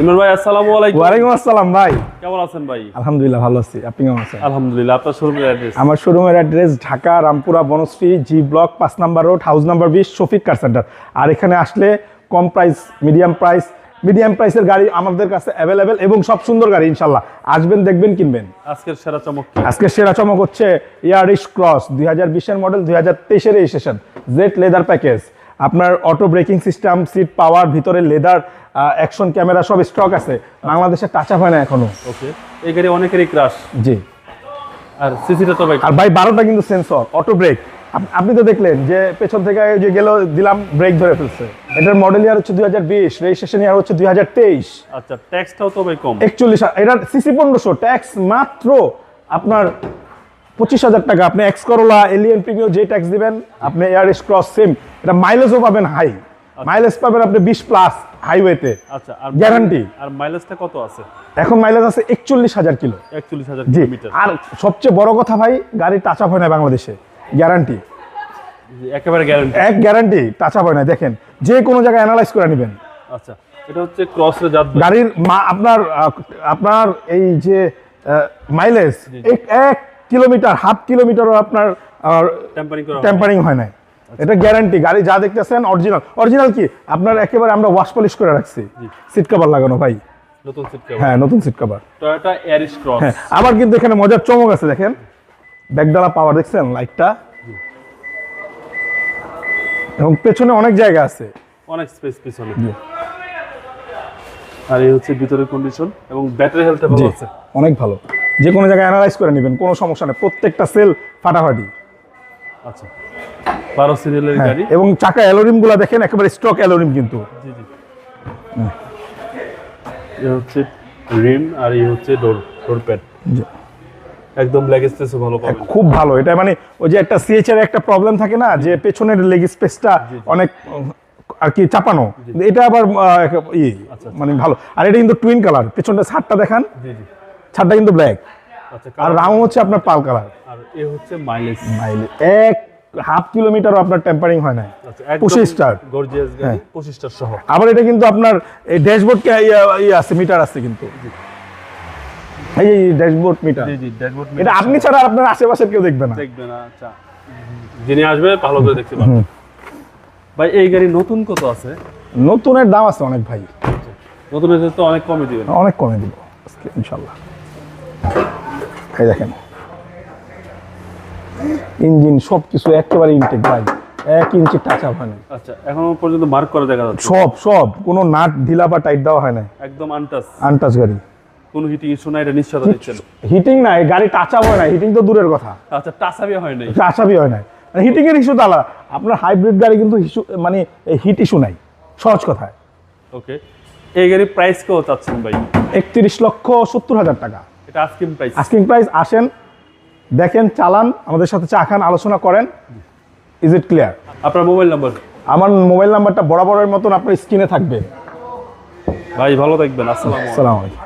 ইমরান ভাই আসসালামু আলাইকুম। ওয়ালাইকুম আসসালাম ভাই। কেমন আছেন ভাই? আলহামদুলিল্লাহ ভালো আছি, আপনি কেমন আছেন? আলহামদুলিল্লাহ। আপনার শোরুমের অ্যাড্রেস? আমার শোরুমের address Dhaka Rampura Banasree G block 5 নম্বর road, house number 20, Shafiq car centre. আর এখানে আসলে কম প্রাইস, মিডিয়াম প্রাইসের গাড়ি আমাদের কাছে অ্যাভেলেবেল এবং সব সুন্দর গাড়ি ইনশাল্লাহ। আসবেন, দেখবেন, কিনবেন। আজকের সেরা চমক কি? আজকের সেরা চমক হচ্ছে Yaris cross 2020 model, 2023 registration, Z leather package. আপনার auto braking system, seat power, ভিতরে লেদার, অ্যাকশন ক্যামেরা সব স্টক আছে। বাংলাদেশে টাচ আপ হয় না এখনো। ওকে, এই গাড়ি অনেকেরই ক্রাশ। জি। আর সিসিটা তো ভাই, আর ভাই 12টা কিন্তু সেন্সর, অটো ব্রেক। আপনি তো দেখলেন যে পেছন থেকে যে গেল দিলাম, ব্রেক ধরে ফেলছে। এটার মডেল ইয়ার হচ্ছে 2020, রেজিস্ট্রেশন ইয়ার হচ্ছে 2023। আচ্ছা, ট্যাক্সটাও তো ভাই কম। 41, এটার সিসি 1500, ট্যাক্স মাত্র আপনার 25,000 টাকা। আপনি এক্স করোলা, এলিয়ন প্রিমিয়ার যে ট্যাক্স দিবেন, আপনি ইয়ারিশ ক্রস সেম। এটা মাইলেজও পাবেন হাই, মাইলেজ পাবেন আপনি 20+ হাইওয়েতে। আচ্ছা, আর গ্যারান্টি। আর মাইলেজটা কত আছে? এখন মাইলেজ আছে 41,000 কিলো। 41,000 জি। কিলোমিটার। আর সবচেয়ে বড় কথা ভাই, গাড়ি টাচ আপ হয় না বাংলাদেশে, গ্যারান্টি। একেবারে গ্যারান্টি। এক গ্যারান্টি, টাচ আপ হয় না। দেখেন, যে কোনো জায়গায় অ্যানালাইজ করে নেবেন। আচ্ছা, এটা হচ্ছে ক্রস রে জাত গাড়ির আপনার এই যে মাইলেজ 1 কিলোমিটার, হাফ কিলোমিটারও আপনার টেম্পারিং হয় না। এটা গ্যারান্টি। গাড়ি যা দেখতেছেন অরিজিনাল কি আপনার একেবারে আমরা ওয়াশ পলিশ করে রাখছি। সিট কভার লাগানো ভাই, নতুন সিট কভার। হ্যাঁ, নতুন seat cover. Toyota Yaris cross. হ্যাঁ, আবার কিন্তু এখানে মজার চমক আছে। দেখেন, ব্যাকডালা পাওয়ার দেখছেন, লাইটটা, এবং পেছনে অনেক জায়গা আছে, অনেক স্পেস পিছনে। আর এই হচ্ছে ভিতরের কন্ডিশন এবং ব্যাটারি হেলথ ভালো আছে, অনেক ভালো। যে কোনো জায়গায় অ্যানালাইজ করে নেবেন, কোনো সমস্যা নেই। প্রত্যেকটা সেল ফাটাফাটি। আচ্ছা, 12 সিরিয়ালের গাড়ি। এবং চাকা অ্যালোরিম গুলা দেখেন, একেবারে স্টক অ্যালোরিম কিন্তু। জি জি। এই হচ্ছে রিম আর এই হচ্ছে ডোর প্যাড। একদম লেগ স্পেসও ভালো পাবেন, খুব ভালো। এটা মানে ওই যে একটা সিএইচ এর একটা প্রবলেম থাকে না, যে পেছনের লেগ স্পেসটা অনেক আর কি চাপানো, এটা আবার মানে ভালো। আর এটা কিন্তু টুইন কালার। পেছনটা ছাদটা দেখান, ছাদটা কিন্তু ব্ল্যাক। আচ্ছা, আর রাউন্ড হচ্ছে আপনার পাল কালার। আর এই হচ্ছে মাইলেজ 1.5 কিলোমিটারও আপনার টেম্পারিং হয় না। 25 স্টার গর্জিয়াস গাড়ি, 25 স্টার সহ। আবার এটা কিন্তু আপনার এই ড্যাশবোর্ড আছে, মিটার আছে কিন্তু। এই ড্যাশবোর্ড মিটার। জি জি, ড্যাশবোর্ড এটা আপনি ছাড়া আপনার আশেপাশের কেউ দেখবে না। আচ্ছা, যিনি আসবে ভালো করে দেখতে পাবেন। ভাই, এই গাড়ি নতুন কত আছে? নতুনের দাম আছে অনেক ভাই। নতুনের তো অনেক কমে দিবেন। অনেক কমে দিব আজকে ইনশাআল্লাহ। এই দেখেন, ইঞ্জিন সবকিছু একেবারে ইনটেক ভাই, 1 ইঞ্চি টাচ আপ হয় না। আচ্ছা, এখনো পর্যন্ত মার্ক করে দেখা যাচ্ছে সব কোনো নাট ঢিলা বা টাইট দেওয়া হয় না, একদম আনটাচ গাড়ি। কোনো হিটিং ইস্যু নাই, এটা নিশ্চয়তা দিচ্ছেন। হিটিং নাই, গাড়ি টাচ আপ হয় না। হিটিং তো দূরের কথা, আচ্ছা, টাচ আপই হয় নাই, টাচ আপই হয় না। হিটিং এর ইস্যু তালা, আপনার হাইব্রিড গাড়ি কিন্তু মানে হিট ইস্যু নাই, সহজ কথায়। ওকে, এই গাড়ির প্রাইস কত চাচ্ছেন ভাই? 31,70,000 টাকা এটা আস্কিং প্রাইস। Asking price. আসেন, দেখেন, চালান, আমাদের সাথে চা খান, আলোচনা করেন। Is it clear? আপনার মোবাইল নাম্বার? আমার মোবাইল নাম্বারটা বরাবরের মতন আপনার স্ক্রিনে থাকবে। ভাই ভালো থাকবেন। আসসালামু আলাইকুম। আসসালামু আলাইকুম।